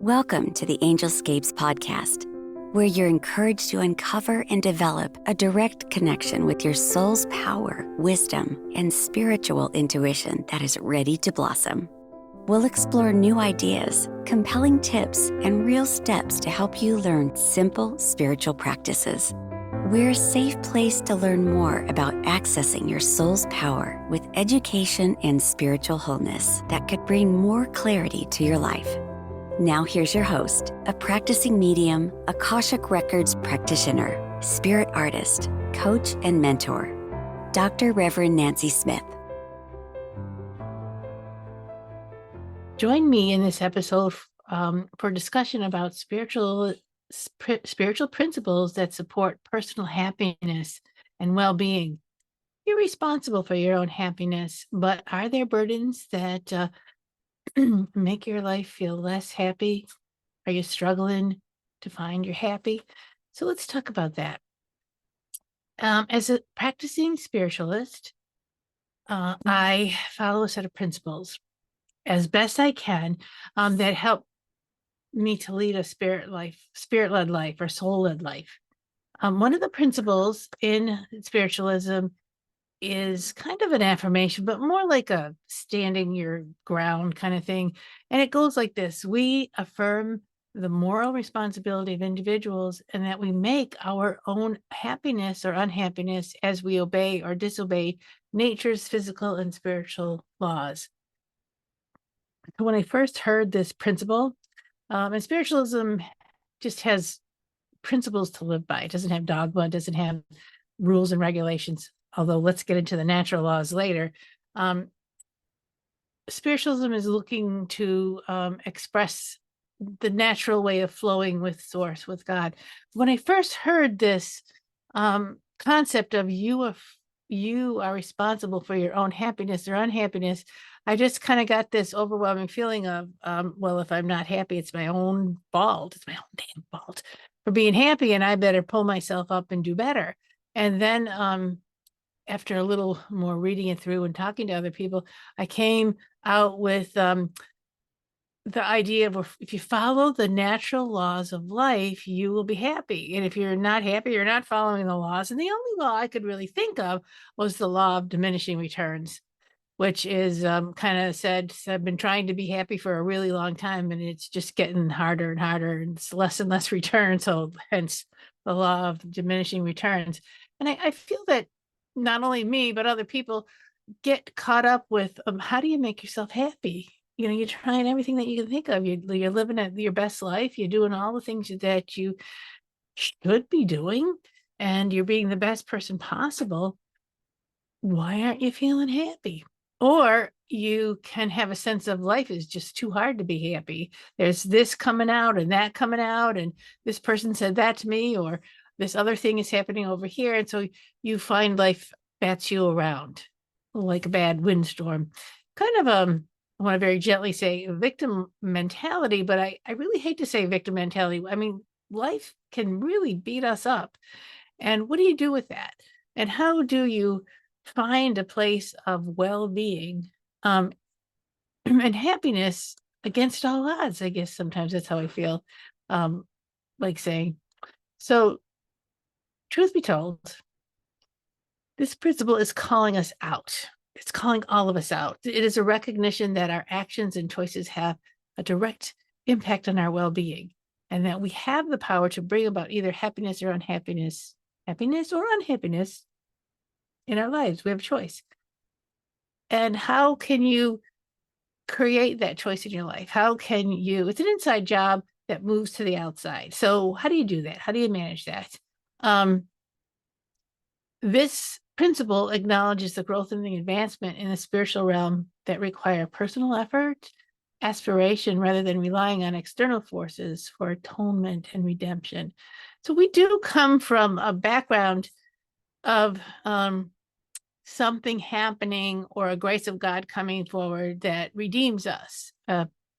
Welcome to the Angelscapes podcast, where you're encouraged to uncover and develop a direct connection with your soul's power, wisdom, and spiritual intuition that is ready to blossom. We'll explore new ideas, compelling tips, and real steps to help you learn simple spiritual practices. We're a safe place to learn more about accessing your soul's power with education and spiritual wholeness that could bring more clarity to your life. Now here's your host, a practicing medium, Akashic Records practitioner, spirit artist, coach, and mentor, Dr. Reverend Nancy Smith. Join me in this episode for discussion about spiritual principles that support personal happiness and well-being. You're responsible for your own happiness, but are there burdens that make your life feel less happy? Are you struggling to find you're happy? So let's talk about that. As a practicing spiritualist, I follow a set of principles as best I can that help me to lead a spirit-led life or soul-led life. One of the principles in spiritualism is kind of an affirmation, but more like a standing your ground kind of thing. And it goes like this: we affirm the moral responsibility of individuals and that we make our own happiness or unhappiness as we obey or disobey nature's physical and spiritual laws. When I first heard this principle, and spiritualism just has principles to live by. It doesn't have dogma, it doesn't have rules and regulations, although let's get into the natural laws later. Spiritualism is looking to express the natural way of flowing with source, with God. When I first heard this concept of you are responsible for your own happiness or unhappiness, I just kind of got this overwhelming feeling of, well, if I'm not happy, it's my own fault. It's my own damn fault for being happy, and I better pull myself up and do better. And then after a little more reading it through and talking to other people, I came out with the idea of, if you follow the natural laws of life, you will be happy. And if you're not happy, you're not following the laws. And the only law I could really think of was the law of diminishing returns, which is kind of said, I've been trying to be happy for a really long time, and it's just getting harder and harder, and it's less and less return. So hence the law of diminishing returns. And I feel that not only me, but other people get caught up with how do you make yourself happy? You know, you're trying everything that you can think of. You're living at your best life. You're doing all the things that you should be doing, and you're being the best person possible. Why aren't you feeling happy? Or you can have a sense of life is just too hard to be happy. There's this coming out and that coming out, and this person said that to me, or this other thing is happening over here. And so you find life bats you around like a bad windstorm. Kind of I want to very gently say victim mentality, but I really hate to say victim mentality. I mean, life can really beat us up. And what do you do with that? And how do you find a place of well-being and happiness against all odds? I guess sometimes that's how I feel, like saying. So, truth be told, this principle is calling us out. It's calling all of us out. It is a recognition that our actions and choices have a direct impact on our well-being, and that we have the power to bring about either happiness or unhappiness, happiness or unhappiness in our lives. We have a choice. And how can you create that choice in your life? How can you, it's an inside job that moves to the outside. So how do you do that? How do you manage that? This principle acknowledges the growth and the advancement in the spiritual realm that require personal effort, aspiration, rather than relying on external forces for atonement and redemption. So we do come from a background of something happening or a grace of God coming forward that redeems us,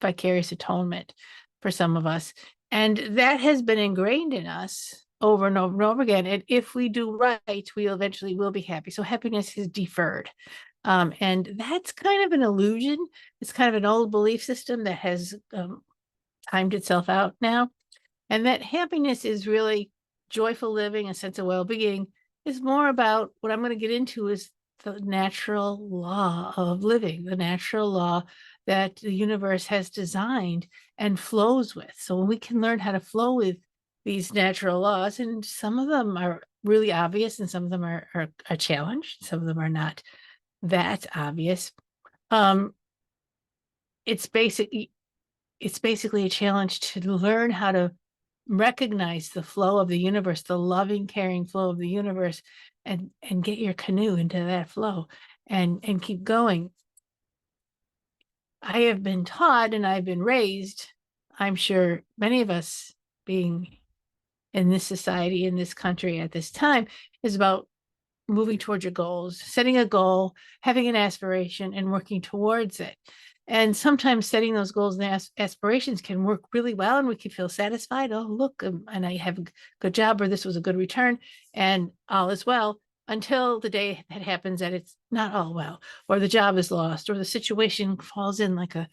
vicarious atonement for some of us. And that has been ingrained in us over and over and over again. And if we do right, we eventually will be happy. So happiness is deferred. And that's kind of an illusion. It's kind of an old belief system that has timed itself out now. And that happiness is really joyful living, a sense of well-being, is more about what I'm going to get into is the natural law of living, the natural law that the universe has designed and flows with. So when we can learn how to flow with these natural laws, and some of them are really obvious and some of them are a challenge, some of them are not that obvious. It's basically a challenge to learn how to recognize the flow of the universe, the loving, caring flow of the universe, and get your canoe into that flow and keep going. I have been taught and I've been raised, I'm sure many of us being in this society, in this country at this time, is about moving towards your goals, setting a goal, having an aspiration, and working towards it. And sometimes setting those goals and aspirations can work really well, and we can feel satisfied. Oh, look, and I have a good job, or this was a good return, and all is well, until the day that happens that it's not all well, or the job is lost, or the situation falls in like a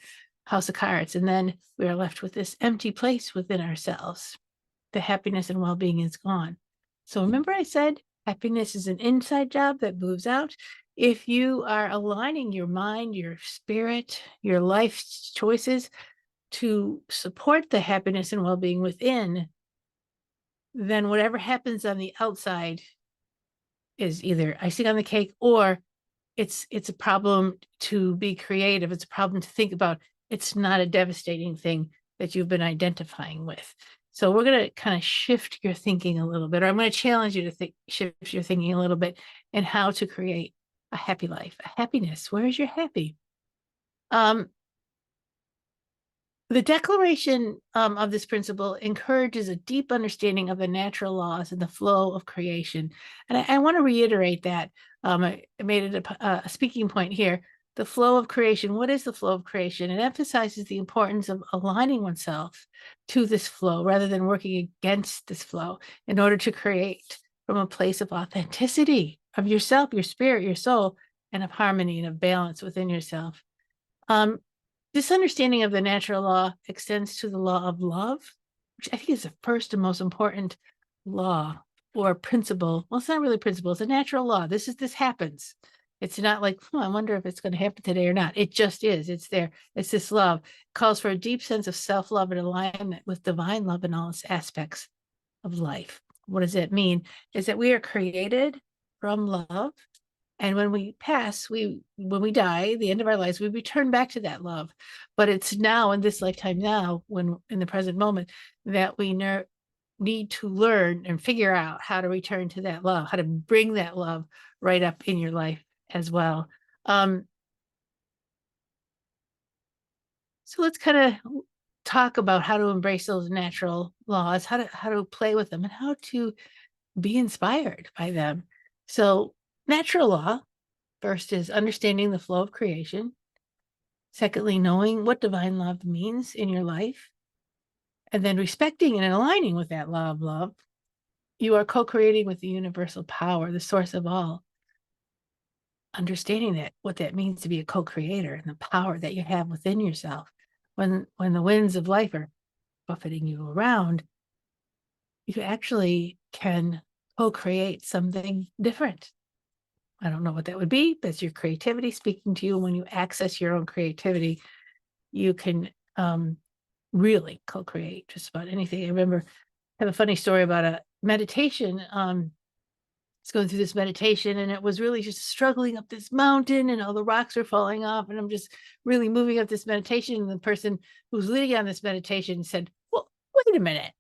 house of cards. And then we are left with this empty place within ourselves. The happiness and well-being is gone. So remember I said happiness is an inside job that moves out. If you are aligning your mind, your spirit, your life choices to support the happiness and well-being within, then whatever happens on the outside is either icing on the cake, or it's a problem to be creative. It's a problem to think about. It's not a devastating thing that you've been identifying with. So we're going to kind of shift your thinking a little bit, or I'm going to challenge you to shift your thinking a little bit in how to create a happy life, a happiness. Where is your happy? The declaration of this principle encourages a deep understanding of the natural laws and the flow of creation. And I want to reiterate that. I made it a speaking point here. The flow of creation. What is the flow of creation? It emphasizes the importance of aligning oneself to this flow rather than working against this flow in order to create from a place of authenticity of yourself, your spirit, your soul, and of harmony and of balance within yourself. This understanding of the natural law extends to the law of love, which I think is the first and most important law or principle. Well, it's not really principle, it's a natural law. This happens. It's not like, I wonder if it's going to happen today or not. It just is. It's there. It's this love. It calls for a deep sense of self-love and alignment with divine love in all its aspects of life. What does that mean? Is that we are created from love. And when we pass, when we die, the end of our lives, we return back to that love. But it's now in this lifetime now, when in the present moment, that we need to learn and figure out how to return to that love, how to bring that love right up in your life as well. So let's kind of talk about how to embrace those natural laws, how to play with them, and how to be inspired by them. So natural law, first, is understanding the flow of creation. Secondly, knowing what divine love means in your life. And then respecting and aligning with that law of love. You are co-creating with the universal power, the source of all. Understanding that, what that means to be a co-creator and the power that you have within yourself. When the winds of life are buffeting you around, you actually can co-create something different. I don't know what that would be. That's your creativity speaking to you. When you access your own creativity, you can really co-create just about anything. I remember, I have a funny story about a meditation. I was going through this meditation, and it was really just struggling up this mountain, and all the rocks are falling off, and I'm just really moving up this meditation. And the person who's leading on this meditation said, "Well, wait a minute.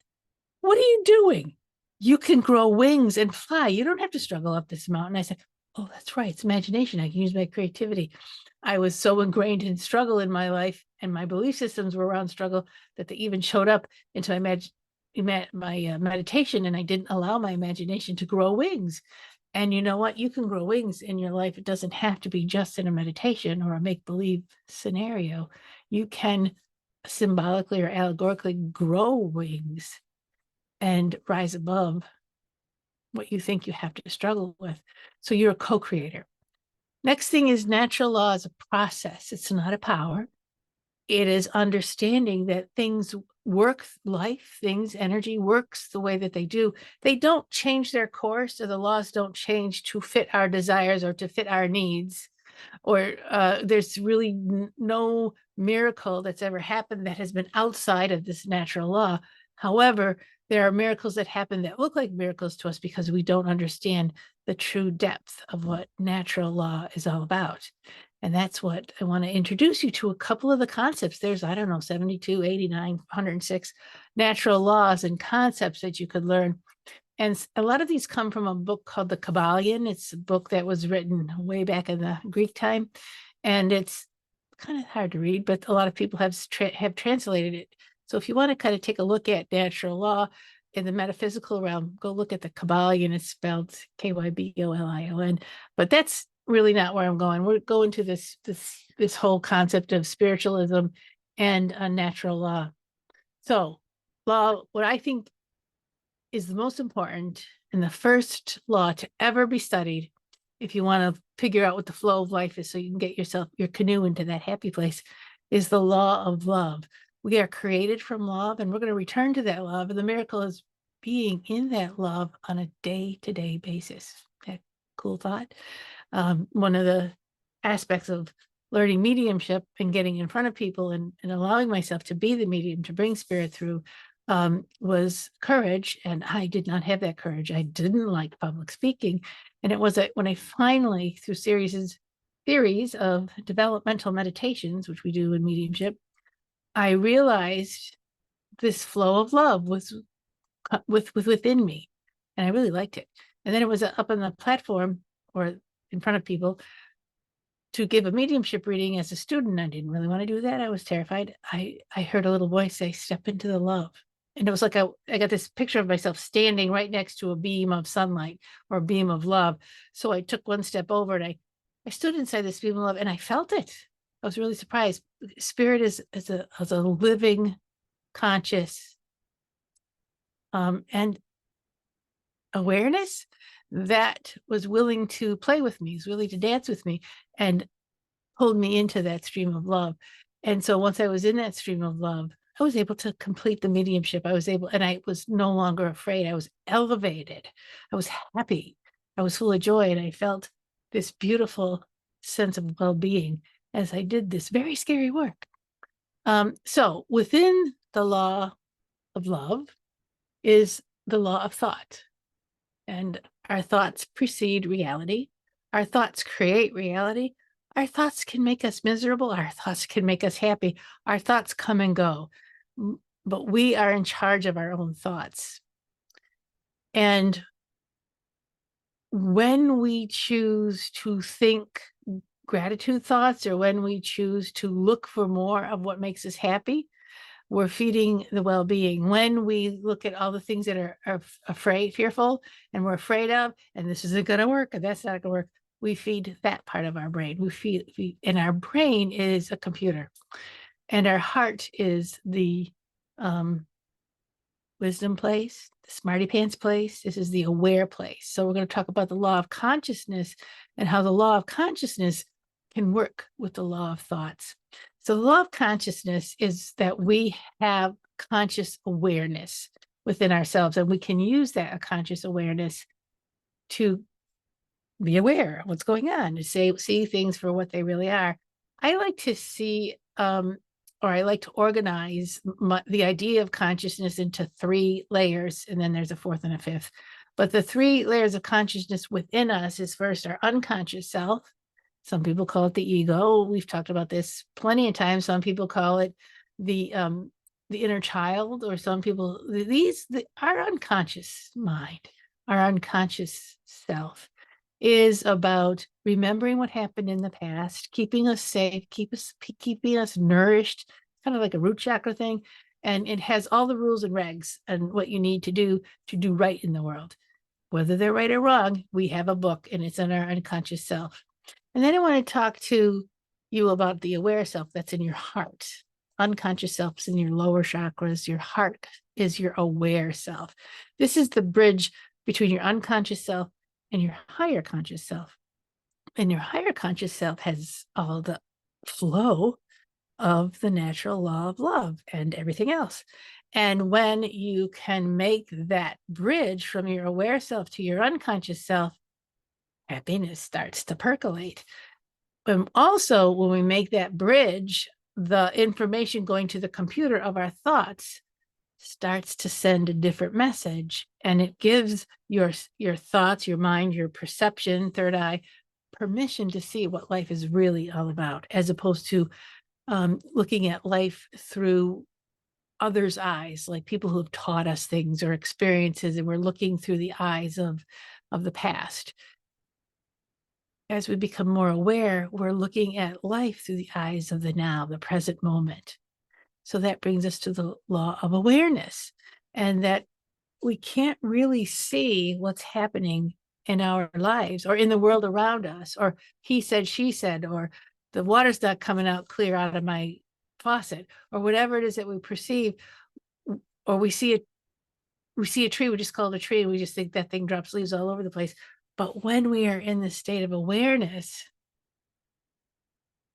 What are you doing? You can grow wings and fly. You don't have to struggle up this mountain." I said, "Oh, that's right. It's imagination. I can use my creativity." I was so ingrained in struggle in my life, and my belief systems were around struggle, that they even showed up into my meditation, and I didn't allow my imagination to grow wings. And you know what? You can grow wings in your life. It doesn't have to be just in a meditation or a make-believe scenario. You can symbolically or allegorically grow wings and rise above what you think you have to struggle with. So you're a co-creator. Next thing is natural law is a process. It's not a power. it is understanding that things work, life, things, energy works the way that they do. They don't change their course, or the laws don't change to fit our desires or to fit our needs. Or there's really no miracle that's ever happened that has been outside of this natural law. However, there are miracles that happen that look like miracles to us because we don't understand the true depth of what natural law is all about. And that's what I want to introduce you to, a couple of the concepts. There's, I don't know, 72, 89, 106 natural laws and concepts that you could learn. And a lot of these come from a book called The Kybalion. It's a book that was written way back in the Greek time. And it's kind of hard to read, but a lot of people have translated it. So if you want to kind of take a look at natural law in the metaphysical realm, go look at The Kybalion. It's spelled Kybolion. But that's really not where I'm going. We're going to this whole concept of spiritualism and natural law. So law, what I think is the most important and the first law to ever be studied, if you want to figure out what the flow of life is so you can get your canoe into that happy place, is the law of love. We are created from love, and we're going to return to that love. And the miracle is being in that love on a day-to-day basis. Okay, cool thought. One of the aspects of learning mediumship and getting in front of people and allowing myself to be the medium, to bring spirit through, was courage. And I did not have that courage. I didn't like public speaking. And it was when I finally, through theories of developmental meditations, which we do in mediumship, I realized this flow of love was within me. And I really liked it. And then it was up on the platform or in front of people to give a mediumship reading as a student. I didn't really want to do that. I was terrified. I heard a little voice say, "Step into the love." And it was like I got this picture of myself standing right next to a beam of sunlight or a beam of love. So I took one step over and I stood inside this beam of love and I felt it. I was really surprised. Spirit is a living, conscious, and awareness that was willing to play with me, was willing to dance with me, and pulled me into that stream of love. And so once I was in that stream of love, I was able to complete the mediumship. And I was no longer afraid. I was elevated. I was happy. I was full of joy. And I felt this beautiful sense of well-being as I did this very scary work. So within the law of love is the law of thought. And our thoughts precede reality. Our thoughts create reality. Our thoughts can make us miserable. Our thoughts can make us happy. Our thoughts come and go. But we are in charge of our own thoughts. And when we choose to think gratitude thoughts, or when we choose to look for more of what makes us happy, we're feeding the well-being. When we look at all the things that are fearful, and we're afraid of, and this isn't going to work, and that's not going to work, we feed that part of our brain. And our brain is a computer, and our heart is the wisdom place, the smarty pants place. This is the aware place. So we're going to talk about the law of consciousness and how the law of consciousness can work with the law of thoughts. So the law of consciousness is that we have conscious awareness within ourselves, and we can use that conscious awareness to be aware of what's going on, to see things for what they really are. I like to see, or I like to organize the idea of consciousness into 3 layers, and then there's a 4th and a 5th. But the 3 layers of consciousness within us is first our unconscious self. Some people call it the ego. We've talked about this plenty of times. Some people call it the inner child, or some people, our unconscious mind, our unconscious self is about remembering what happened in the past, keeping us safe, keeping us nourished, kind of like a root chakra thing. And it has all the rules and regs and what you need to do right in the world. Whether they're right or wrong, we have a book, and it's in our unconscious self. And then I want to talk to you about the aware self that's in your heart. Unconscious self is in your lower chakras. Your heart is your aware self. This is the bridge between your unconscious self and your higher conscious self. And your higher conscious self has all the flow of the natural law of love and everything else. And when you can make that bridge from your aware self to your unconscious self, happiness starts to percolate. And also, when we make that bridge, the information going to the computer of our thoughts starts to send a different message, and it gives your thoughts, your mind, your perception, third eye, permission to see what life is really all about, as opposed to looking at life through others' eyes, like people who have taught us things or experiences, and we're looking through the eyes of the past. As we become more aware, we're looking at life through the eyes of the now, the present moment. So that brings us to the law of awareness, and that we can't really see what's happening in our lives or in the world around us, or he said, she said, or the water's not coming out clear out of my faucet, or whatever it is that we perceive. Or we see a tree, we just call it a tree, and we just think that thing drops leaves all over the place. But when we are in the state of awareness,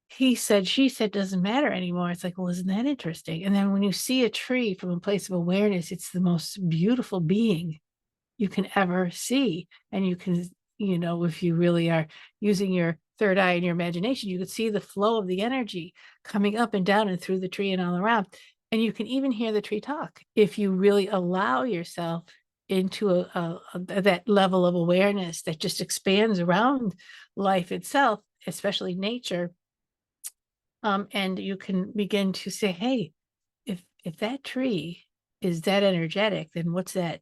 he said, she said doesn't matter anymore. It's like, well, isn't that interesting? And then when you see a tree from a place of awareness, it's the most beautiful being you can ever see. And you can, if you really are using your third eye and your imagination, you could see the flow of the energy coming up and down and through the tree and all around. And you can even hear the tree talk if you really allow yourself into that level of awareness that just expands around life itself, especially nature. And you can begin to say, hey, if that tree is that energetic, then what's that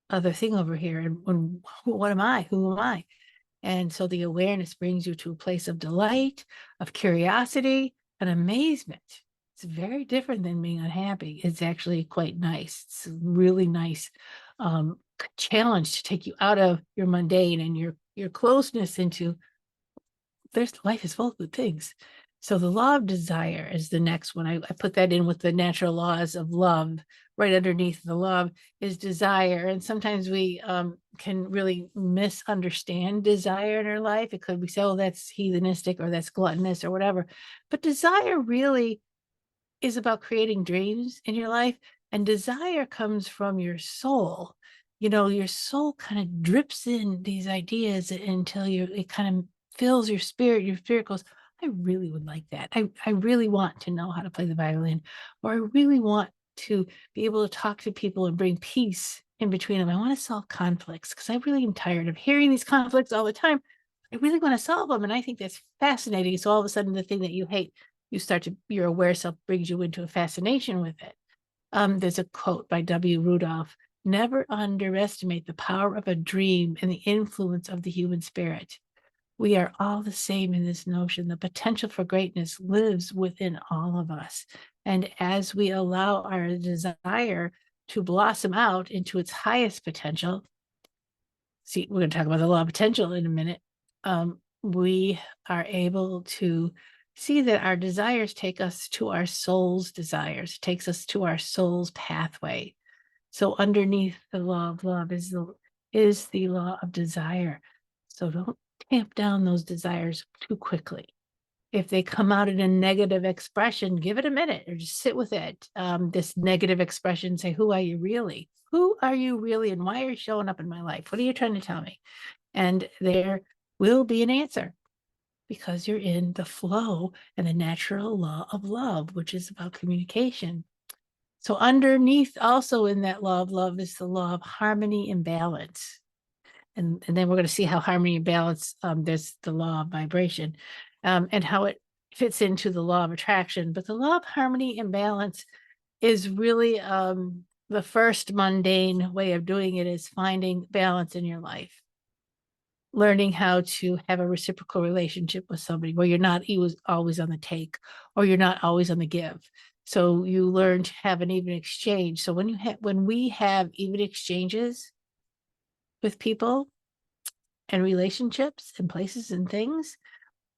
other thing over here? And what am I? Who am I? And so the awareness brings you to a place of delight, of curiosity, and amazement. It's very different than being unhappy. It's actually quite nice. It's a really nice challenge to take you out of your mundane and your closeness into life is full of good things. So the law of desire is the next one. I put that in with the natural laws of love. Right underneath the love is desire. And sometimes we can really misunderstand desire in our life. It could be, so that's heathenistic or that's gluttonous or whatever. But desire really is about creating dreams in your life. And desire comes from your soul. Your soul kind of drips in these ideas until it kind of fills your spirit. Your spirit goes, I really would like that. I really want to know how to play the violin, or I really want to be able to talk to people and bring peace in between them. I want to solve conflicts because I really am tired of hearing these conflicts all the time. I really want to solve them. And I think that's fascinating. So all of a sudden, the thing that you hate, your aware self brings you into a fascination with it. There's a quote by W. Rudolph: never underestimate the power of a dream and the influence of the human spirit. We are all the same in this notion. The potential for greatness lives within all of us. And as we allow our desire to blossom out into its highest potential, see, we're going to talk about the law of potential in a minute, we are able to see that our desires take us to our soul's desires, takes us to our soul's pathway. So underneath the law of love is the law of desire. So don't tamp down those desires too quickly. If they come out in a negative expression, give it a minute or just sit with it. This negative expression, say, who are you really? Who are you really? And why are you showing up in my life? What are you trying to tell me? And there will be an answer, because you're in the flow and the natural law of love, which is about communication. So underneath also in that law of love is the law of harmony and balance. And then we're going to see how harmony and balance, there's the law of vibration, and how it fits into the law of attraction. But the law of harmony and balance is really the first mundane way of doing it, is finding balance in your life. Learning how to have a reciprocal relationship with somebody where you're not always on the take, or you're not always on the give. So you learn to have an even exchange. So when we have even exchanges with people and relationships and places and things,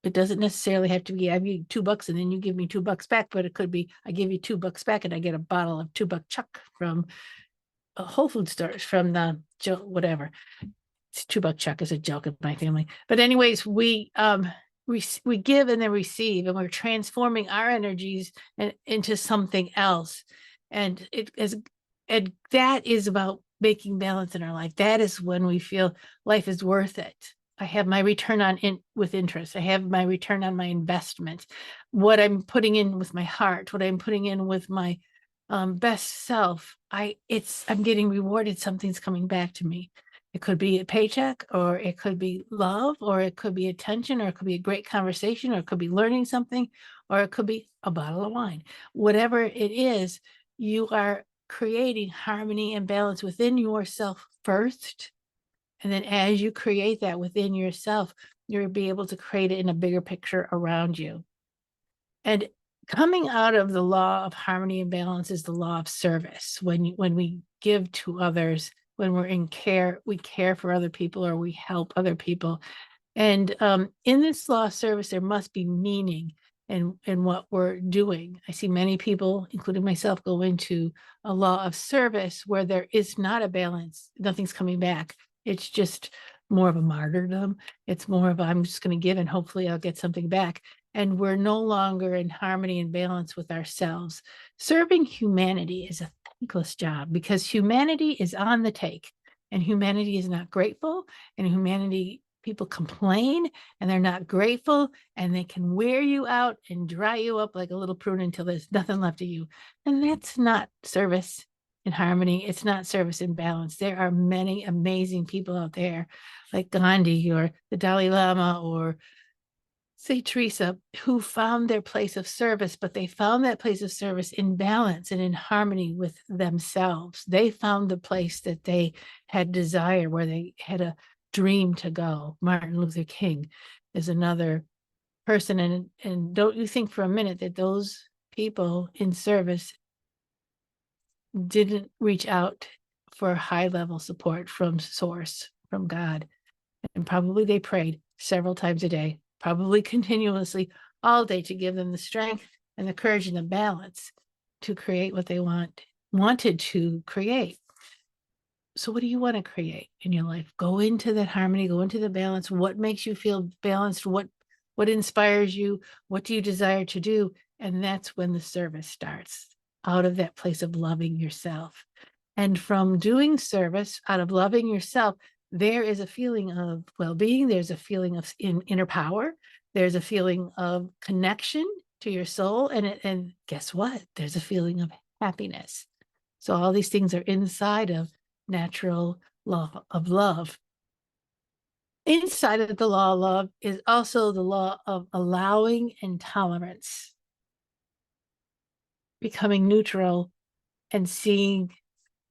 it doesn't necessarily have to be, I give you $2 and then you give me $2 back, but it could be, I give you $2 back and I get a bottle of $2 Chuck from a Whole Food stores, from the whatever. It's $2 Chuck is a joke of my family. But anyways, we we give and then receive, and we're transforming our energies into something else. And and that is about making balance in our life. That is when we feel life is worth it. I have my return on with interest. I have my return on my investment. What I'm putting in with my heart, what I'm putting in with my best self. I'm getting rewarded. Something's coming back to me. It could be a paycheck, or it could be love, or it could be attention, or it could be a great conversation, or it could be learning something, or it could be a bottle of wine. Whatever it is, you are creating harmony and balance within yourself first. And then as you create that within yourself, you'll be able to create it in a bigger picture around you. And coming out of the law of harmony and balance is the law of service. When we give to others, when we're in care, we care for other people, or we help other people. And in this law of service, there must be meaning in what we're doing. I see many people, including myself, go into a law of service where there is not a balance. Nothing's coming back. It's just more of a martyrdom. It's more of, I'm just going to give and hopefully I'll get something back. And we're no longer in harmony and balance with ourselves. Serving humanity is a thankless job, because humanity is on the take, and humanity is not grateful, and humanity, people complain and they're not grateful, and they can wear you out and dry you up like a little prune until there's nothing left of you. And that's not service in harmony. It's not service in balance. There are many amazing people out there like Gandhi or the Dalai Lama or St. Teresa, who found their place of service, but they found that place of service in balance and in harmony with themselves. They found the place that they had desire, where they had a dream to go. Martin Luther King is another person. And don't you think for a minute that those people in service didn't reach out for high level support from source, from God? And probably they prayed several times a day, probably continuously all day, to give them the strength and the courage and the balance to create what they wanted to create. So what do you want to create in your life? Go into that harmony, go into the balance. What makes you feel balanced? What inspires you? What do you desire to do? And that's when the service starts, out of that place of loving yourself. And from doing service out of loving yourself, there is a feeling of well-being. There's a feeling of inner power. There's a feeling of connection to your soul. And guess what? There's a feeling of happiness. So all these things are inside of natural law of love. Inside of the law of love is also the law of allowing and tolerance, becoming neutral and seeing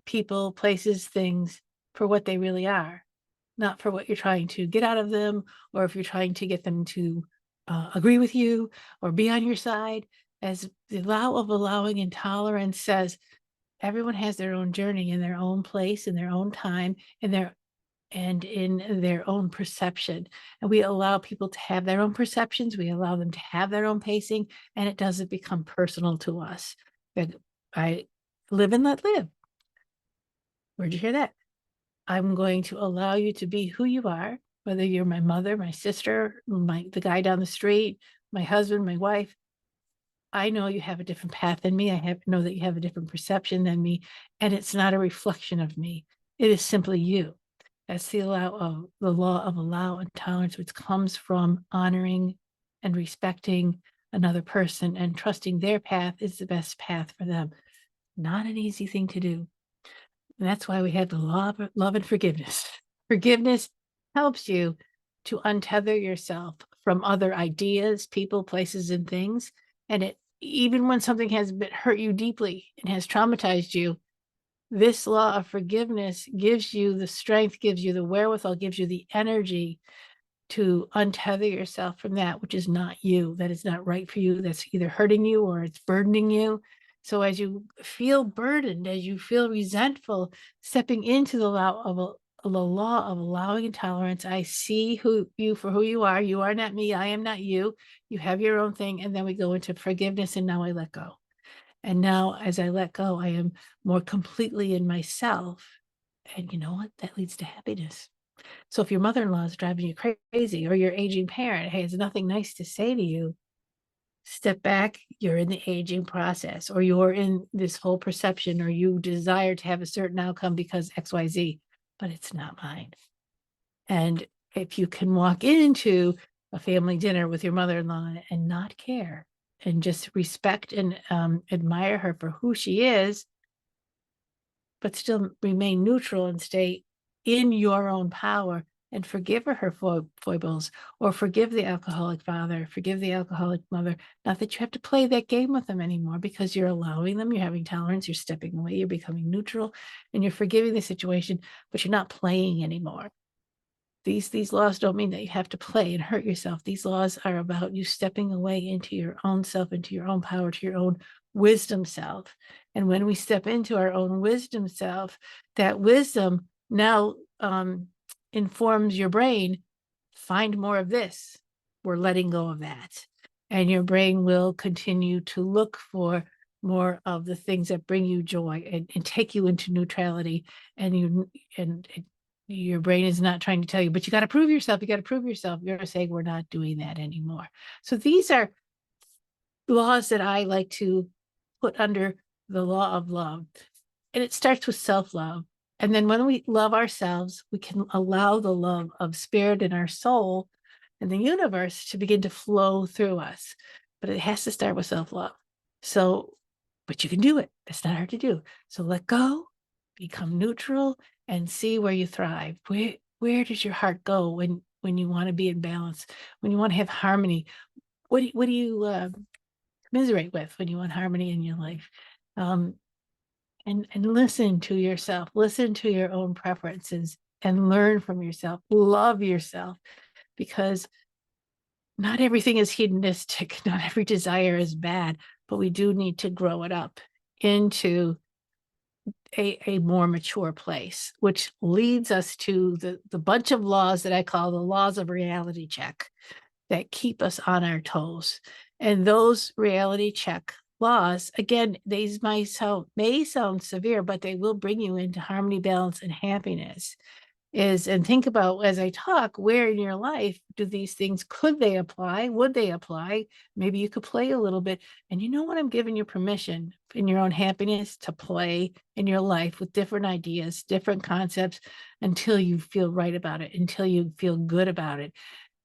people, places, things for what they really are, not for what you're trying to get out of them, or if you're trying to get them to agree with you or be on your side. As the law of allowing and tolerance says, everyone has their own journey in their own place, in their own time, and in their own perception. And we allow people to have their own perceptions. We allow them to have their own pacing, and it doesn't become personal to us. That I live and let live. Where'd you hear that? I'm going to allow you to be who you are, whether you're my mother, my sister, the guy down the street, my husband, my wife. I know you have a different path than me. Know that you have a different perception than me, and it's not a reflection of me. It is simply you. That's the law of allow and tolerance, which comes from honoring and respecting another person and trusting their path is the best path for them. Not an easy thing to do. And that's why we have the law of love and forgiveness. Forgiveness helps you to untether yourself from other ideas, people, places, and things. And even when something has hurt you deeply and has traumatized you, this law of forgiveness gives you the strength, gives you the wherewithal, gives you the energy to untether yourself from that which is not you, that is not right for you, that's either hurting you or it's burdening you. So as you feel burdened, as you feel resentful, stepping into the law of allowing and tolerance, I see you for who you are. You are not me. I am not you. You have your own thing. And then we go into forgiveness, and now I let go. And now as I let go, I am more completely in myself. And you know what? That leads to happiness. So if your mother-in-law is driving you crazy, or your aging parent has nothing nice to say to you, step back, you're in the aging process, or you're in this whole perception, or you desire to have a certain outcome because XYZ, but it's not mine. And if you can walk into a family dinner with your mother-in-law and not care, and just respect and admire her for who she is, but still remain neutral and stay in your own power, and forgive her foibles, or forgive the alcoholic father, forgive the alcoholic mother. Not that you have to play that game with them anymore, because you're allowing them, you're having tolerance, you're stepping away, you're becoming neutral, and you're forgiving the situation, but you're not playing anymore. These laws don't mean that you have to play and hurt yourself. These laws are about you stepping away into your own self, into your own power, to your own wisdom self. And when we step into our own wisdom self, that wisdom now informs your brain, find more of this. We're letting go of that. And your brain will continue to look for more of the things that bring you joy, and take you into neutrality. And your brain is not trying to tell you, but you got to prove yourself. You got to prove yourself. You're saying, we're not doing that anymore. So these are laws that I like to put under the law of love. And it starts with self-love. And then when we love ourselves, we can allow the love of spirit in our soul and the universe to begin to flow through us. But it has to start with self-love. So, but you can do it. It's not hard to do. So let go, become neutral, and see where you thrive. Where does your heart go when you want to be in balance, when you want to have harmony? What do you commiserate with when you want harmony in your life? And listen to yourself, listen to your own preferences, and learn from yourself, love yourself, because not everything is hedonistic, not every desire is bad, but we do need to grow it up into a more mature place, which leads us to the bunch of laws that I call the laws of reality check, that keep us on our toes. And those reality check laws, again, these may sound severe, but they will bring you into harmony, balance, and happiness. And think about, as I talk, where in your life do these things, could they apply? Would they apply? Maybe you could play a little bit. And you know what? I'm giving you permission in your own happiness to play in your life with different ideas, different concepts, until you feel right about it, until you feel good about it.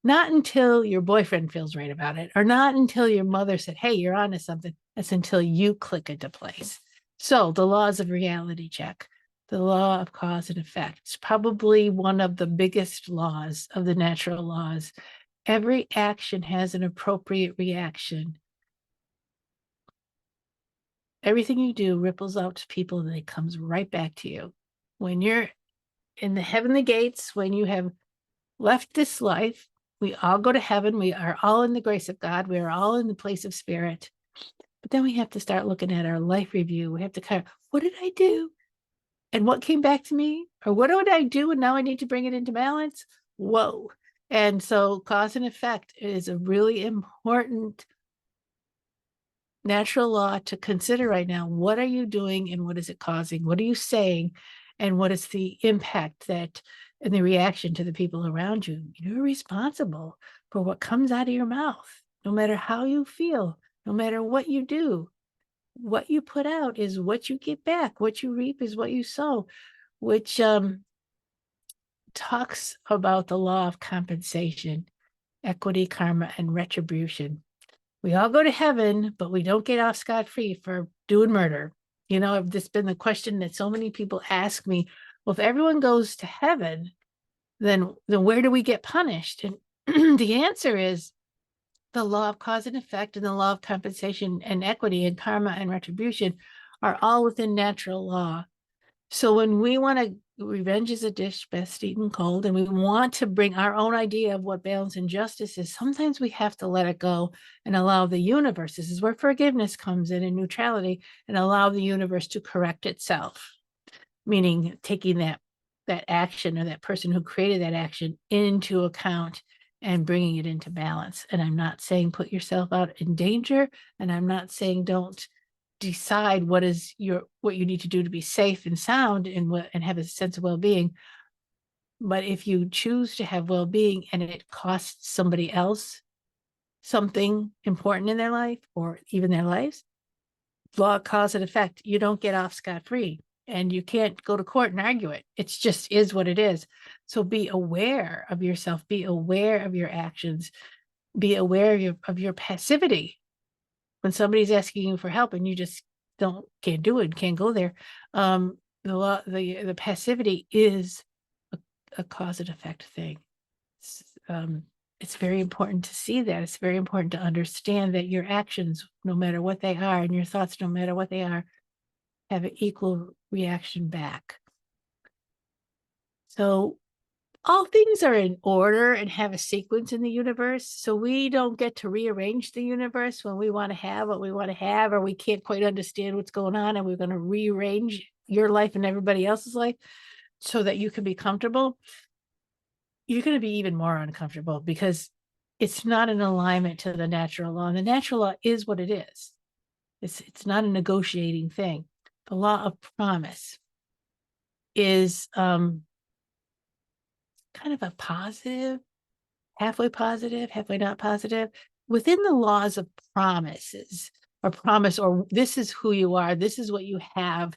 Not until your boyfriend feels right about it, or not until your mother said, hey, you're onto something. That's until you click into place. So the laws of reality check. The law of cause and effect. It's probably one of the biggest laws of the natural laws. Every action has an appropriate reaction. Everything you do ripples out to people, and it comes right back to you. When you're in the heavenly gates, when you have left this life, we all go to heaven. We are all in the grace of God. We are all in the place of spirit. But then we have to start looking at our life review. We have to kind of, what did I do? And what came back to me? Or what did I do and now I need to bring it into balance? Whoa. And so cause and effect is a really important natural law to consider right now. What are you doing and what is it causing? What are you saying? And what is the impact that and the reaction to the people around you? You're responsible for what comes out of your mouth, no matter how you feel, no matter what you do. What you put out is what you get back. What you reap is what you sow, which talks about the law of compensation, equity, karma, and retribution. We all go to heaven, but we don't get off scot-free for doing murder. You know, this has been the question that so many people ask me. Well, if everyone goes to heaven, then where do we get punished? And the answer is the law of cause and effect, and the law of compensation and equity and karma and retribution are all within natural law. So when we want to, revenge is a dish best eaten cold, and we want to bring our own idea of what balance and justice is, sometimes we have to let it go and allow the universe. This is where forgiveness comes in and neutrality, and allow the universe to correct itself, meaning taking that action or that person who created that action into account and bringing it into balance. And I'm not saying put yourself out in danger, and I'm not saying don't decide what you need to do to be safe and sound and have a sense of well-being. But if you choose to have well-being and it costs somebody else something important in their life or even their lives, law, cause, and effect, you don't get off scot-free, and you can't go to court and argue it. It's just is what it is. So be aware of yourself, be aware of your actions, be aware of your passivity. When somebody's asking you for help and you just can't do it, can't go there. The passivity is a cause and effect thing. It's very important to see that. It's very important to understand that your actions, no matter what they are, and your thoughts, no matter what they are, have an equal reaction back. So all things are in order and have a sequence in the universe. So we don't get to rearrange the universe when we want to have what we want to have, or we can't quite understand what's going on, and we're going to rearrange your life and everybody else's life so that you can be comfortable. You're going to be even more uncomfortable because it's not in alignment to the natural law. And the natural law is what it is. It's not a negotiating thing. The law of promise is kind of a positive, halfway not positive. Within the laws of promises or promise, or this is who you are, this is what you have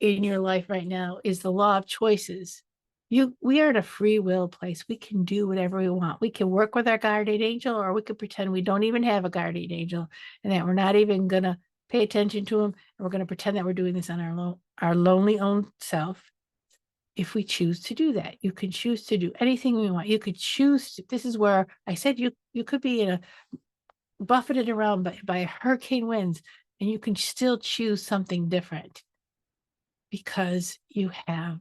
in your life right now, is the law of choices. We are in a free will place. We can do whatever we want. We can work with our guardian angel, or we could pretend we don't even have a guardian angel and that we're not even going to pay attention to him. And we're going to pretend that we're doing this on our lonely own self. If we choose to do that, you can choose to do anything we want. You could choose to, this is where I said you could be buffeted around by hurricane winds, and you can still choose something different because you have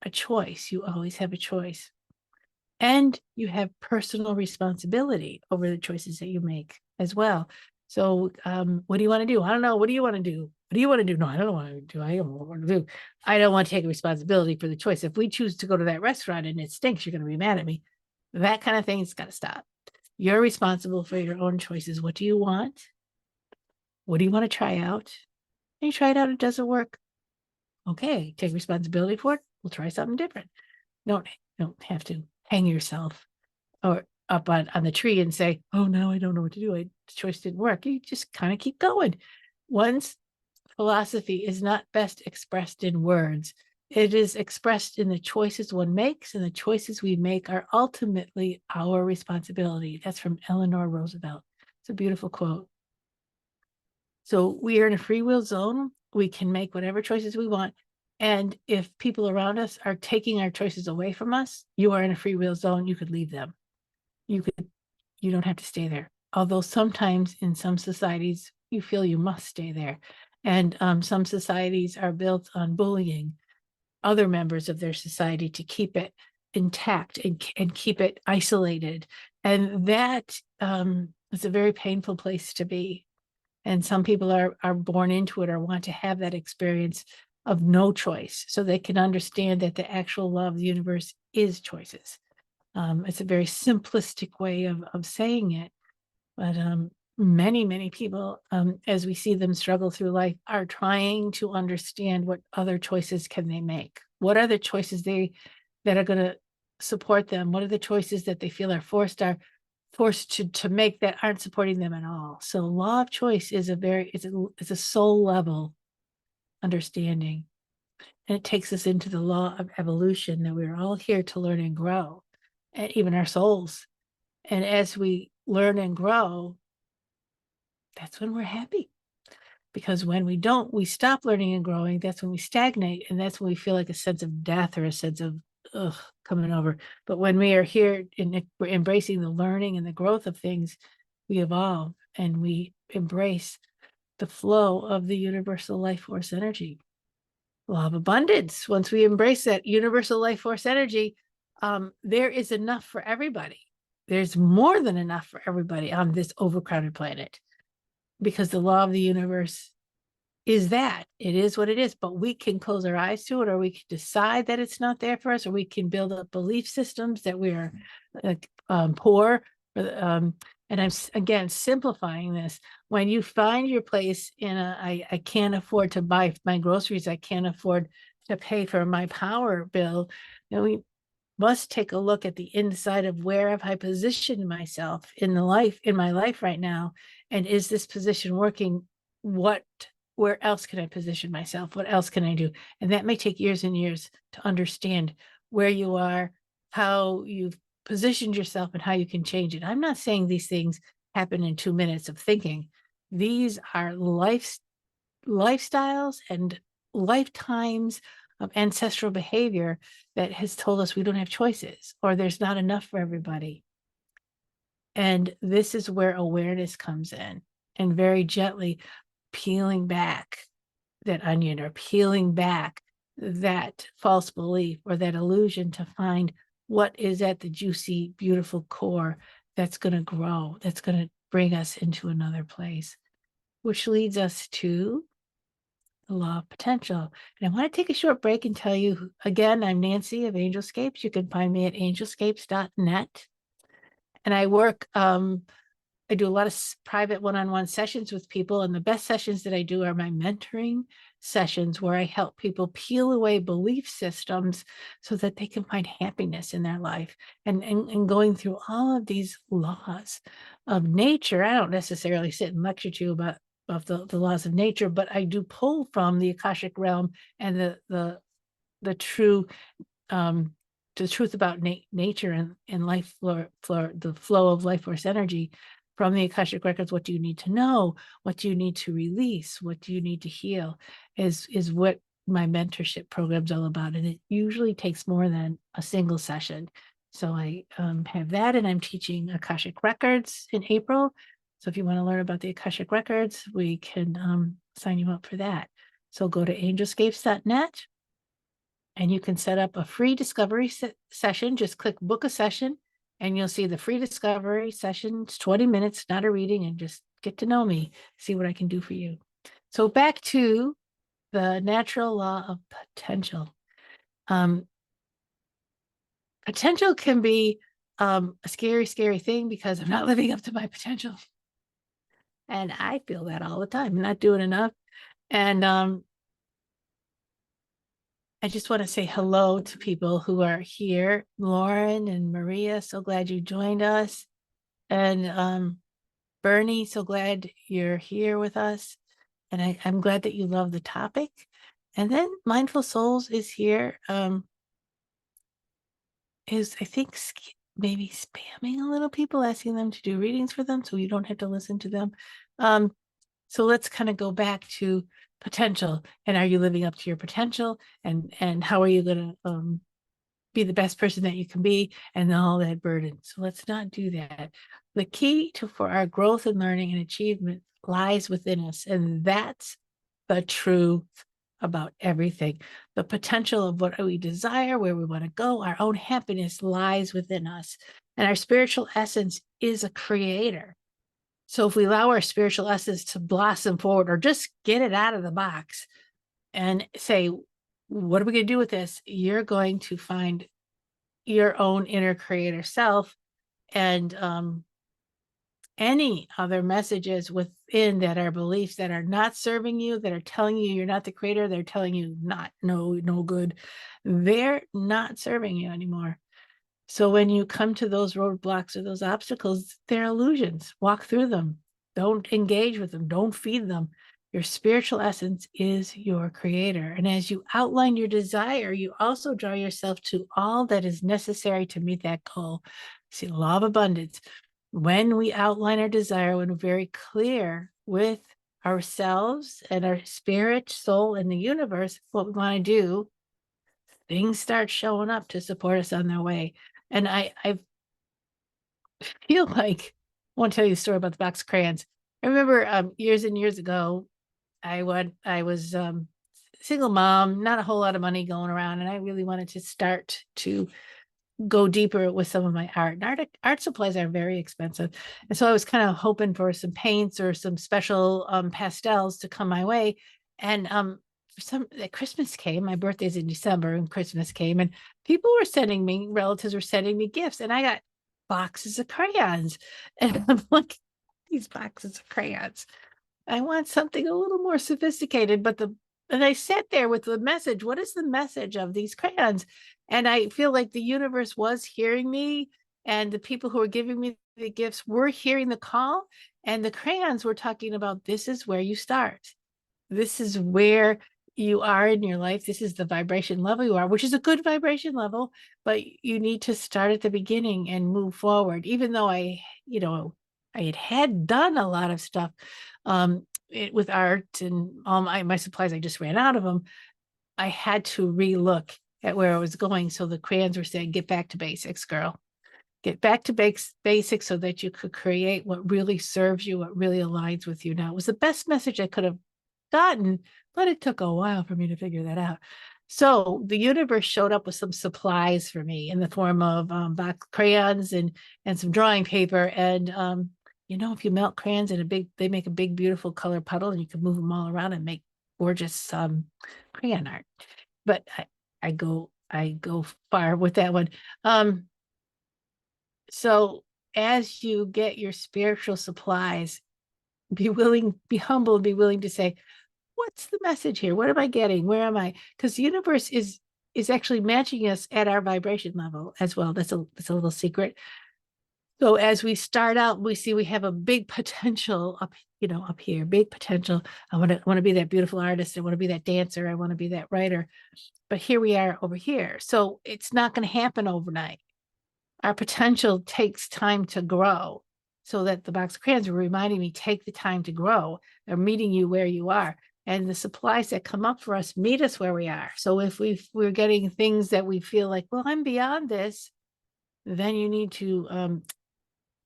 a choice. You always have a choice. And you have personal responsibility over the choices that you make as well. So what do you want to do? I don't know. What do you want to do? What do you want to do? No, I don't want to do. I don't want to do. I don't want to take responsibility for the choice. If we choose to go to that restaurant and it stinks, you're going to be mad at me. That kind of thing's got to stop. You're responsible for your own choices. What do you want? What do you want to try out? And you try it out, it doesn't work. Okay, take responsibility for it. We'll try something different. Don't have to hang yourself or up on the tree and say, oh, no, I don't know what to do. The choice didn't work. You just kind of keep going. One's philosophy is not best expressed in words. It is expressed in the choices one makes, and the choices we make are ultimately our responsibility. That's from Eleanor Roosevelt. It's a beautiful quote. So we are in a free will zone. We can make whatever choices we want. And if people around us are taking our choices away from us, you are in a free will zone. You could leave them. You don't have to stay there. Although sometimes in some societies, you feel you must stay there. And some societies are built on bullying other members of their society to keep it intact and keep it isolated. And that is a very painful place to be. And some people are born into it or want to have that experience of no choice, so they can understand that the actual law of the universe is choices. It's a very simplistic way of saying it, but many people, as we see them struggle through life, are trying to understand what other choices can they make. What are the choices that are going to support them? What are the choices that they feel are forced to make that aren't supporting them at all? So law of choice is it's a soul level understanding. And it takes us into the law of evolution, that we're all here to learn and grow, and even our souls. And as we learn and grow, that's when we're happy. Because when we don't, we stop learning and growing. That's when we stagnate. And that's when we feel like a sense of death or a sense of coming over. But when we are here we're embracing the learning and the growth of things, we evolve and we embrace the flow of the universal life force energy. Law of abundance. Once we embrace that universal life force energy, there is enough for everybody. There's more than enough for everybody on this overcrowded planet, because the law of the universe is that it is what it is. But we can close our eyes to it, or we can decide that it's not there for us, or we can build up belief systems that we're poor. And I'm again simplifying this. When you find your place in I can't afford to buy my groceries, I can't afford to pay for my power bill. must take a look at the inside of where have I positioned myself in my life right now, and is this position working? Where else can I position myself? What else can I do? And that may take years and years to understand where you are, how you've positioned yourself, and how you can change it. I'm not saying these things happen in 2 minutes of thinking. These are lifestyles and lifetimes of ancestral behavior that has told us we don't have choices, or there's not enough for everybody. And this is where awareness comes in, and very gently peeling back that onion, or peeling back that false belief or that illusion, to find what is at the juicy, beautiful core that's going to grow, that's going to bring us into another place, which leads us to the law of potential. And I want to take a short break and tell you again, I'm Nancy of Angelscapes. You can find me at angelscapes.net. And I do a lot of private one-on-one sessions with people, and the best sessions that I do are my mentoring sessions, where I help people peel away belief systems so that they can find happiness in their life. And going through all of these laws of nature, I don't necessarily sit and lecture to you about the laws of nature, but I do pull from the Akashic realm and the true the truth about nature and life the flow of life force energy from the Akashic records. What do you need to know? What do you need to release? What do you need to heal? Is what my mentorship program's all about. And it usually takes more than a single session. So I have that, and I'm teaching Akashic records in April. So if you want to learn about the Akashic records, we can sign you up for that. So go to angelscapes.net. And you can set up a free discovery session. Just click book a session, and you'll see the free discovery session. It's 20 minutes, not a reading, and just get to know me, see what I can do for you. So back to the natural law of potential. Potential can be a scary, scary thing, because I'm not living up to my potential. And I feel that all the time. I'm not doing enough. And I just want to say hello to people who are here. Lauren and Maria, so glad you joined us. And Bernie, so glad you're here with us. And I'm glad that you love the topic. And then Mindful Souls is here. Is, I think, maybe spamming a little people, asking them to do readings for them, so you don't have to listen to them. So let's kind of go back to potential, and are you living up to your potential, and how are you going to be the best person that you can be, and all that burden. So let's not do that. The key for our growth and learning and achievement lies within us, and that's the truth about everything. The potential of what we desire, where we want to go, our own happiness lies within us, and our spiritual essence is a creator. So if we allow our spiritual essence to blossom forward, or just get it out of the box and say, what are we going to do with this? You're going to find your own inner creator self, and any other messages within that are beliefs that are not serving you, that are telling you you're not the creator, they're telling you no good, they're not serving you anymore. So when you come to those roadblocks or those obstacles, they're illusions. Walk through them. Don't engage with them. Don't feed them. Your spiritual essence is your creator. And as you outline your desire, you also draw yourself to all that is necessary to meet that goal. See, the law of abundance. When we outline our desire, when we're very clear with ourselves and our spirit, soul, and the universe, what we want to do, things start showing up to support us on their way. And I feel like I want to tell you a story about the box of crayons. I remember years and years ago, I was single mom, not a whole lot of money going around, and I really wanted to start to go deeper with some of my art. And art supplies are very expensive. And so I was kind of hoping for some paints or some special pastels to come my way. And Christmas came, my birthday's in December, and Christmas came, and relatives were sending me gifts, and I got boxes of crayons. And I'm like, these boxes of crayons, I want something a little more sophisticated, but the And I sat there with the message. What is the message of these crayons? And I feel like the universe was hearing me, and the people who were giving me the gifts were hearing the call. And the crayons were talking about, this is where you start. This is where you are in your life. This is the vibration level you are, which is a good vibration level, but you need to start at the beginning and move forward. Even though I had done a lot of stuff with art and all my supplies, I just ran out of them. I had to relook at where I was going. So the crayons were saying, get back to basics, girl. Get back to basics so that you could create what really serves you, what really aligns with you. Now, it was the best message I could have gotten, but it took a while for me to figure that out. So the universe showed up with some supplies for me in the form of box crayons and some drawing paper. And if you melt crayons in they make a big, beautiful color puddle, and you can move them all around and make gorgeous crayon art. But I go far with that one. So as you get your spiritual supplies, be humble, and be willing to say, what's the message here? What am I getting? Where am I? Because the universe is actually matching us at our vibration level as well. That's a little secret. So as we start out, we see we have a big potential up here, big potential. I want to be that beautiful artist. I want to be that dancer. I want to be that writer. But here we are over here. So it's not going to happen overnight. Our potential takes time to grow. So that the box of crayons are reminding me, take the time to grow. They're meeting you where you are. And the supplies that come up for us meet us where we are. So if we're getting things that we feel like, well, I'm beyond this, then you need to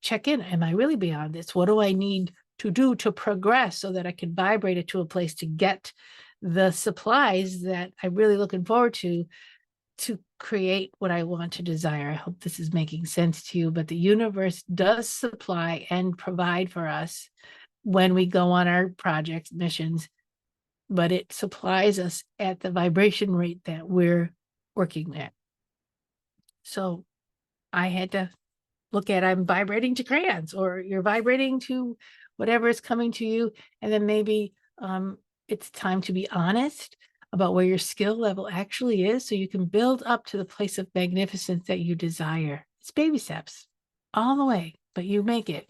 check in. Am I really beyond this? What do I need to do to progress so that I can vibrate it to a place to get the supplies that I'm really looking forward to create what I want to desire? I hope this is making sense to you, but the universe does supply and provide for us when we go on our projects, missions, but it supplies us at the vibration rate that we're working at. So I had to look at, I'm vibrating to crayons, or you're vibrating to whatever is coming to you. And then maybe it's time to be honest about where your skill level actually is, so you can build up to the place of magnificence that you desire. It's baby steps all the way, but you make it.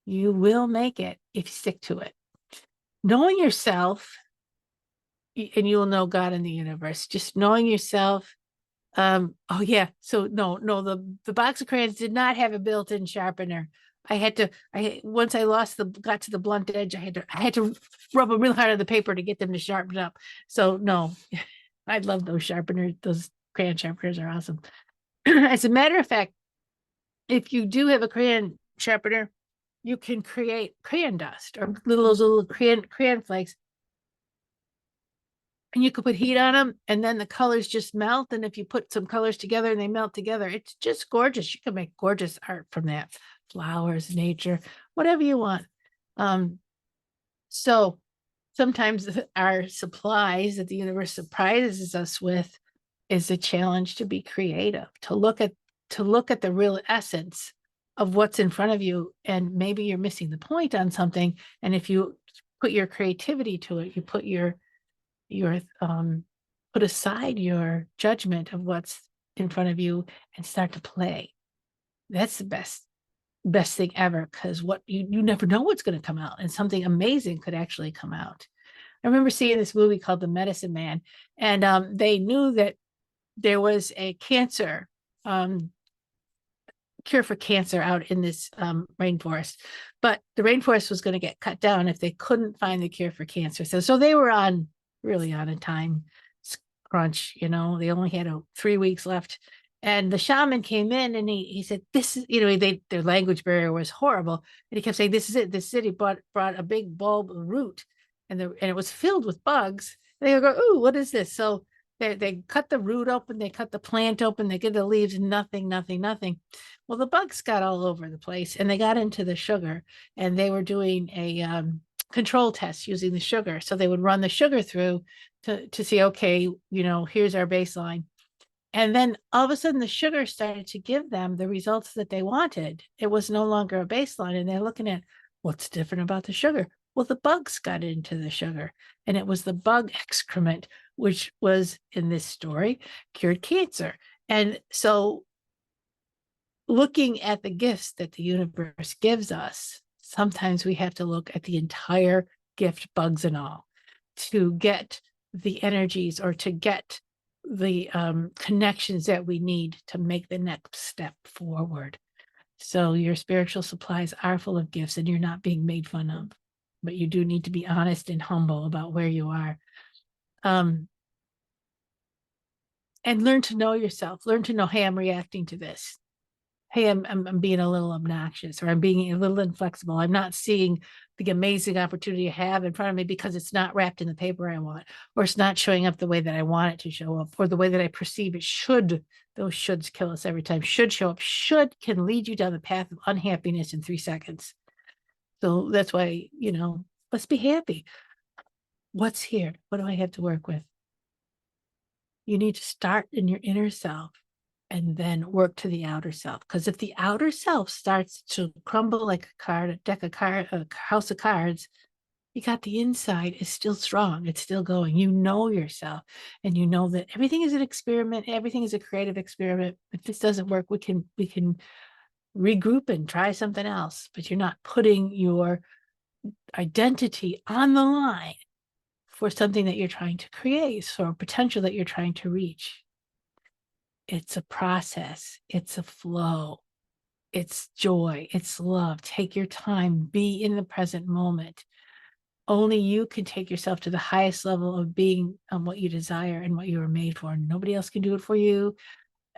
You will make it if you stick to it. Knowing yourself, and you'll know God in the universe, just knowing yourself. So the box of crayons did not have a built-in sharpener. Once I got to the blunt edge, I had to rub them real hard on the paper to get them to sharpen up. So no, I love those sharpeners. Those crayon sharpeners are awesome. As a matter of fact, if you do have a crayon sharpener, you can create crayon dust or those little crayon flakes. And you could put heat on them, and then the colors just melt. And if you put some colors together and they melt together, it's just gorgeous. You can make gorgeous art from that. Flowers, nature, whatever you want. So sometimes our supplies that the universe surprises us with is a challenge to be creative, to look at the real essence of what's in front of you. And maybe you're missing the point on something. And if you put your creativity to it, you put put aside your judgment of what's in front of you and start to play. That's the best thing ever, because what you never know what's going to come out, and something amazing could actually come out. I remember seeing this movie called The Medicine Man, and they knew that there was a cancer cure for cancer out in this rainforest, but the rainforest was going to get cut down if they couldn't find the cure for cancer. So they were really on a time crunch. They only had 3 weeks left, and the shaman came in and he said, this is, their language barrier was horrible, and he kept saying, this is it, this city brought a big bulb root, and it was filled with bugs. And they go, ooh, what is this? So they cut the root open, they cut the plant open, they get the leaves, nothing. Well, the bugs got all over the place, and they got into the sugar, and they were doing a control test using the sugar. So they would run the sugar through to see, okay, here's our baseline. And then all of a sudden the sugar started to give them the results that they wanted. It was no longer a baseline. And they're looking at, what's different about the sugar? Well, the bugs got into the sugar, and it was the bug excrement, which was in this story, cured cancer. And so looking at the gifts that the universe gives us, sometimes we have to look at the entire gift, bugs and all, to get the energies or to get the connections that we need to make the next step forward. So your spiritual supplies are full of gifts, and you're not being made fun of, but you do need to be honest and humble about where you are. And learn to know yourself. Learn to know, hey, I'm reacting to this. Hey, I'm being a little obnoxious, or I'm being a little inflexible. I'm not seeing the amazing opportunity I have in front of me because it's not wrapped in the paper I want, or it's not showing up the way that I want it to show up, or the way that I perceive it should. Those shoulds kill us every time. Should show up. Should can lead you down the path of unhappiness in 3 seconds. So that's why, let's be happy. What's here? What do I have to work with? You need to start in your inner self and then work to the outer self. Because if the outer self starts to crumble like a house of cards, you got the inside is still strong. It's still going. You know yourself, and you know that everything is an experiment. Everything is a creative experiment. If this doesn't work, we can regroup and try something else. But you're not putting your identity on the line for something that you're trying to create, or potential that you're trying to reach. It's a process. It's a flow. It's joy. It's love. Take your time. Be in the present moment. Only you can take yourself to the highest level of being what you desire and what you were made for. Nobody else can do it for you.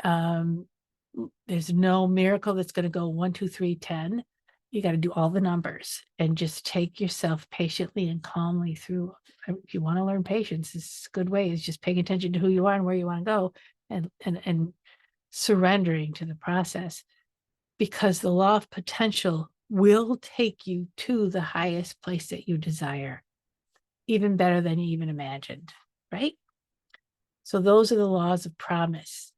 There's no miracle that's going to go 1, 2, 3, 10. You got to do all the numbers and just take yourself patiently and calmly through. If you want to learn patience, this is a good way, is just paying attention to who you are and where you want to go, and surrendering to the process, because the law of potential will take you to the highest place that you desire, even better than you even imagined, right? So those are the laws of promise.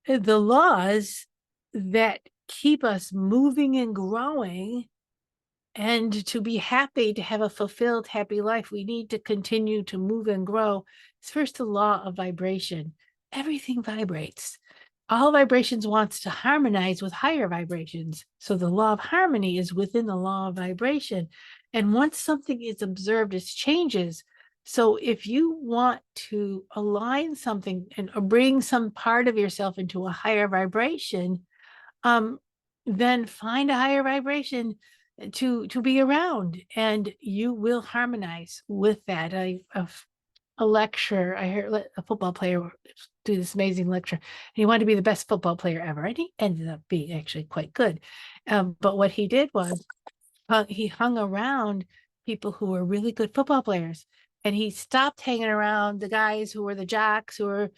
The laws that keep us moving and growing, and to be happy, to have a fulfilled, happy life, we need to continue to move and grow. It's first the law of vibration. Everything vibrates. All vibrations wants to harmonize with higher vibrations. So the law of harmony is within the law of vibration. And once something is observed, it changes. So if you want to align something and bring some part of yourself into a higher vibration, then find a higher vibration to be around, and you will harmonize with that. A lecture, I heard a football player do this amazing lecture, and he wanted to be the best football player ever, and he ended up being actually quite good. But what he did was he hung around people who were really good football players, and he stopped hanging around the guys who were the jocks, who were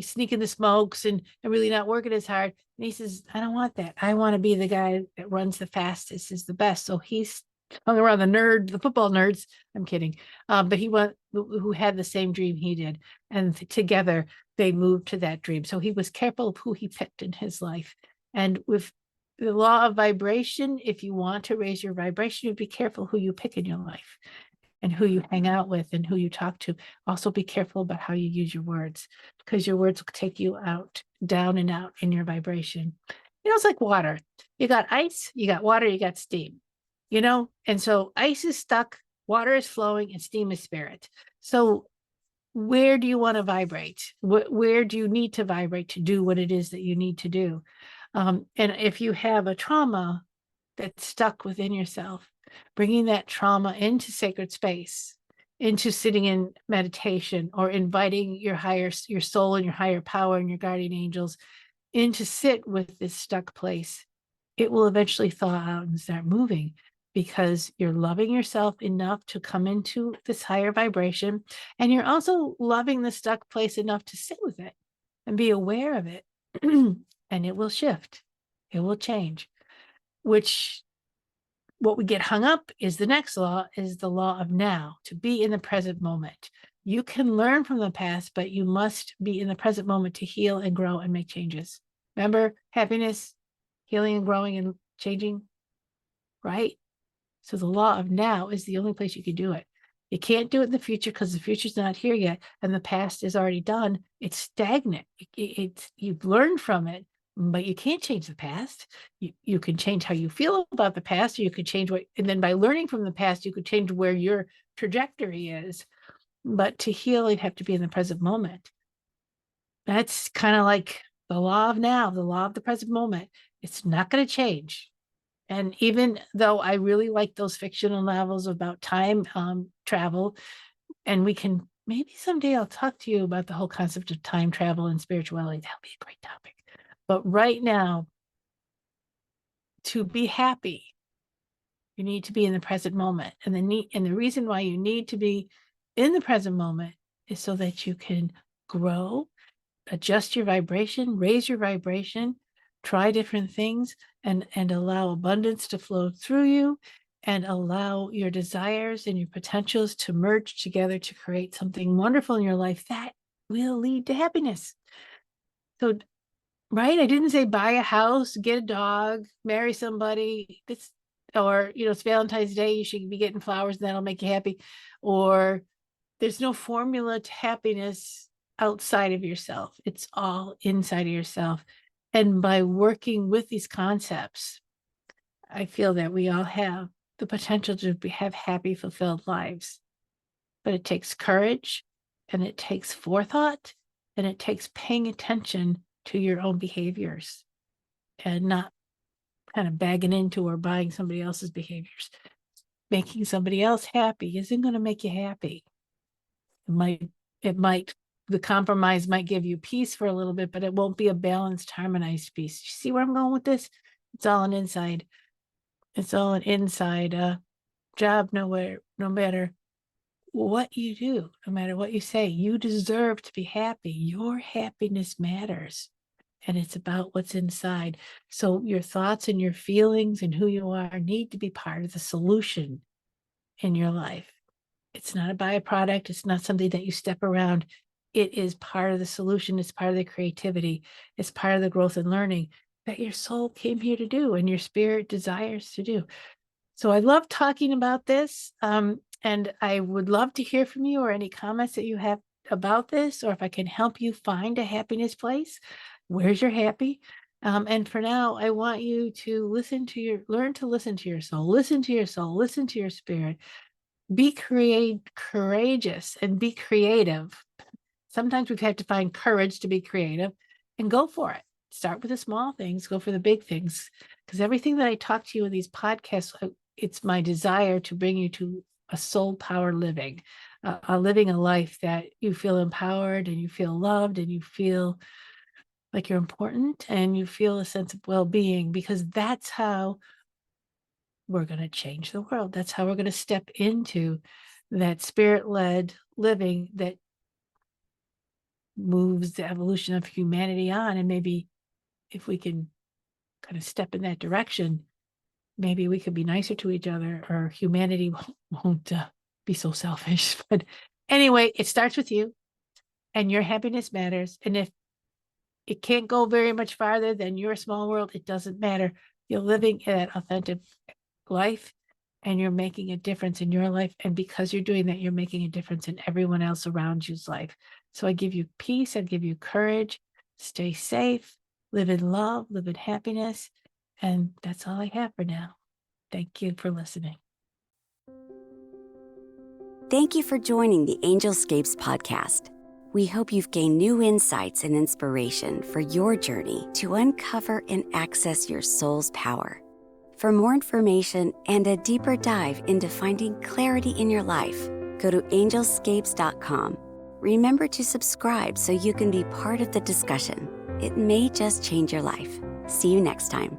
sneaking the smokes and really not working as hard. And he says, I don't want that. I want to be the guy that runs the fastest, is the best. So he's hung around the football nerds. I'm kidding. But he went, who had the same dream he did. And together they moved to that dream. So he was careful of who he picked in his life. And with the law of vibration, if you want to raise your vibration, you be careful who you pick in your life and who you hang out with and who you talk to. Also be careful about how you use your words, because your words will take you out, down and out in your vibration. It's like water. You got ice, you got water, you got steam, and so ice is stuck, water is flowing, and steam is spirit. So where do you want to vibrate? Where do you need to vibrate to do what it is that you need to do? And if you have a trauma that's stuck within yourself, bringing that trauma into sacred space, into sitting in meditation, or inviting your soul and your higher power and your guardian angels in to sit with this stuck place, it will eventually thaw out and start moving, because you're loving yourself enough to come into this higher vibration, and you're also loving the stuck place enough to sit with it and be aware of it. And it will shift, it will change, which what we get hung up is the next law, is the law of now, to be in the present moment. You can learn from the past, but you must be in the present moment to heal and grow and make changes. Remember, happiness, healing and growing and changing, right? So the law of now is the only place you can do it. You can't do it in the future because the future's not here yet, and the past is already done. It's stagnant. You've learned from it, but you can't change the past. You can change how you feel about the past, or you could change and then by learning from the past, you could change where your trajectory is. But to heal, you'd have to be in the present moment. That's kind of like the law of now, the law of the present moment. It's not going to change. And even though I really like those fictional novels about time travel, and maybe someday I'll talk to you about the whole concept of time travel and spirituality. That'll be a great topic. But right now, to be happy, you need to be in the present moment. And the reason why you need to be in the present moment is so that you can grow, adjust your vibration, raise your vibration, try different things, and allow abundance to flow through you, and allow your desires and your potentials to merge together to create something wonderful in your life that will lead to happiness. So, right? I didn't say buy a house, get a dog, marry somebody. Or, it's Valentine's Day, you should be getting flowers and that'll make you happy. Or there's no formula to happiness outside of yourself. It's all inside of yourself. And by working with these concepts, I feel that we all have the potential to have happy, fulfilled lives. But it takes courage, and it takes forethought, and it takes paying attention to your own behaviors and not kind of bagging into or buying somebody else's behaviors. Making somebody else happy isn't going to make you happy. The compromise might give you peace for a little bit, but it won't be a balanced, harmonized peace. You see where I'm going with this? It's all an inside job. No matter what you do, no matter what you say, you deserve to be happy. Your happiness matters, and it's about what's inside. So your thoughts and your feelings and who you are need to be part of the solution in your life. It's not a byproduct. It's not something that you step around. It is part of the solution. It's part of the creativity. It's part of the growth and learning that your soul came here to do and your spirit desires to do. So I love talking about this. And I would love to hear from you or any comments that you have about this, or if I can help you find a happiness place. Where's your happy? And for now, I want you to learn to listen to your soul, listen to your spirit, be courageous and be creative. Sometimes we've had to find courage to be creative, and go for it. Start with the small things, go for the big things. Because everything that I talk to you in these podcasts, it's my desire to bring you to a soul power living, living a life that you feel empowered and you feel loved and you feel like you're important and you feel a sense of well-being, because that's how we're going to change the world. That's how we're going to step into that spirit-led living that moves the evolution of humanity on. And maybe if we can kind of step in that direction, maybe we could be nicer to each other, or humanity won't be so selfish. But anyway, it starts with you, and your happiness matters. And if it can't go very much farther than your small world, it doesn't matter. You're living that authentic life, and you're making a difference in your life. And because you're doing that, you're making a difference in everyone else around you's life. So I give you peace. I give you courage. Stay safe. Live in love. Live in happiness. And that's all I have for now. Thank you for listening. Thank you for joining the Angelscapes podcast. We hope you've gained new insights and inspiration for your journey to uncover and access your soul's power. For more information and a deeper dive into finding clarity in your life, go to angelscapes.com. Remember to subscribe so you can be part of the discussion. It may just change your life. See you next time.